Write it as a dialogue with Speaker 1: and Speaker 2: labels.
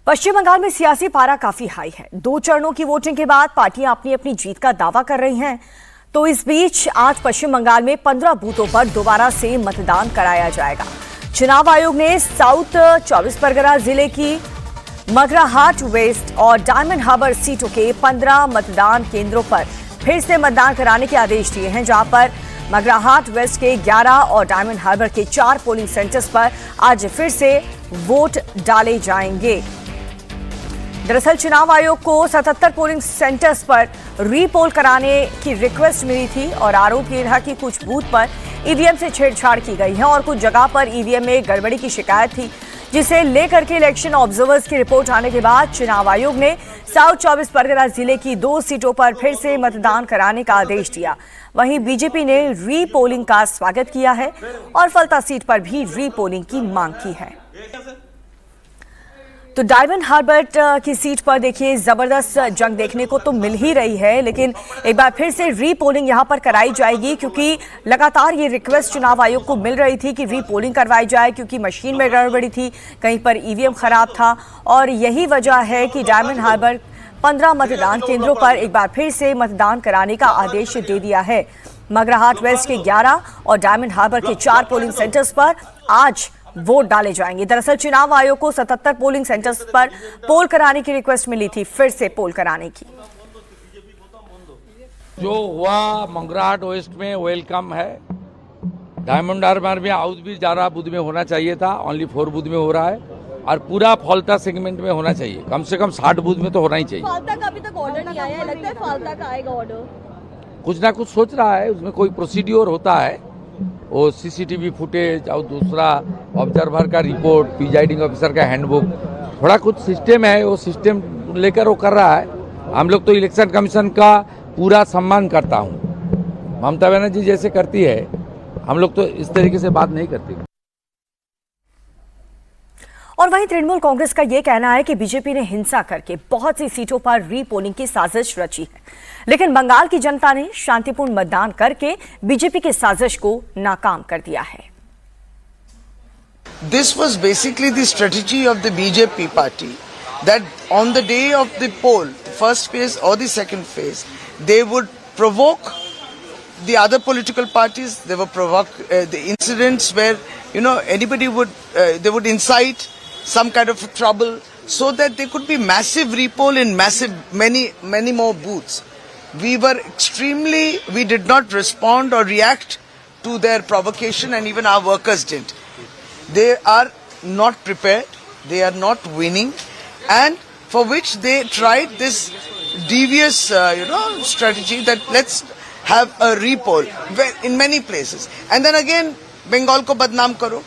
Speaker 1: पश्चिम बंगाल में सियासी पारा काफी हाई है। 2 चरणों की वोटिंग के बाद पार्टियां अपनी अपनी जीत का दावा कर रही हैं। तो इस बीच आज पश्चिम बंगाल में 15 बूथों पर दोबारा से मतदान कराया जाएगा। चुनाव आयोग ने साउथ 24 परगना जिले की मगराहाट वेस्ट और डायमंड हार्बर सीटों के 15 मतदान केंद्रों पर फिर से मतदान कराने के आदेश दिए हैं, जहां पर मगराहाट वेस्ट के 11 और डायमंड हार्बर के 4 पोलिंग सेंटर्स पर आज फिर से वोट डाले जाएंगे। दरअसल चुनाव आयोग को 77 पोलिंग सेंटर्स पर रीपोल कराने की रिक्वेस्ट मिली थी और आरोप ये था कि कुछ बूथ पर ईवीएम से छेड़छाड़ की गई है और कुछ जगह पर ईवीएम में गड़बड़ी की शिकायत थी, जिसे लेकर के इलेक्शन ऑब्जर्वर्स की रिपोर्ट आने के बाद चुनाव आयोग ने साउथ 24 परगना जिले की 2 सीटों पर फिर से मतदान कराने का आदेश दिया। वहीं बीजेपी ने रीपोलिंग का स्वागत किया है और फलता सीट पर भी रीपोलिंग की मांग की है। तो डायमंड हार्बर की सीट पर देखिए जबरदस्त जंग देखने को तो मिल ही रही है, लेकिन एक बार फिर से रीपोलिंग यहां पर कराई जाएगी, क्योंकि लगातार ये रिक्वेस्ट चुनाव आयोग को मिल रही थी कि रीपोलिंग करवाई जाए, क्योंकि मशीन में गड़बड़ी थी, कहीं पर ईवीएम खराब था और यही वजह है कि डायमंड हार्बर 15 मतदान केंद्रों पर एक बार फिर से मतदान कराने का आदेश दे दिया है। मगराहाट वेस्ट के 11 और डायमंड हार्बर के 4 पोलिंग सेंटर्स पर आज वोट डाले जाएंगे। दरअसल चुनाव आयोग को 77 पोलिंग सेंटर्स पर पोल कराने की रिक्वेस्ट मिली थी, फिर से पोल कराने की।
Speaker 2: जो हुआ मंगराहाट वेस्ट में वेलकम है। डायमंड हार्बर में हाउस भी 11 बूथ में होना चाहिए था, ओनली 4 बूथ में हो रहा है और पूरा फॉल्टा सेगमेंट में होना चाहिए, कम से कम 60 बूथ में तो होना ही चाहिए।
Speaker 3: फाल्टा का अभी तक ऑर्डर नहीं आया है, लगता है फाल्टा का आएगा ऑर्डर।
Speaker 2: कुछ ना कुछ सोच रहा है, उसमें कोई प्रोसीड्योर होता है, वो सीसीटीवी फुटेज और दूसरा ऑब्जर्वर का रिपोर्ट, प्रिजाइडिंग ऑफिसर का हैंडबुक, थोड़ा कुछ सिस्टम है, वो सिस्टम लेकर वो कर रहा है। हम लोग तो इलेक्शन कमीशन का पूरा सम्मान करता हूँ, ममता बनर्जी जैसे करती है, हम लोग तो इस तरीके से बात नहीं करते।
Speaker 1: और वहीं तृणमूल कांग्रेस का यह कहना है कि बीजेपी ने हिंसा करके बहुत सी सीटों पर रीपोलिंग की साजिश रची है, लेकिन बंगाल की जनता ने शांतिपूर्ण मतदान करके बीजेपी की साजिश को नाकाम कर दिया है।
Speaker 4: This was basically the strategy of the BJP party, that on the day of the poll, first phase or the second phase, they would provoke the other political parties. They would provoke the incidents where anybody would they would incite some kind of trouble, so that there could be massive repoll in many more booths. We did not respond or react to their provocation, and even our workers didn't. They are not prepared, they are not winning, and for which they tried this devious strategy that let's have a repoll in many places, and then again Bengal ko badnaam karo.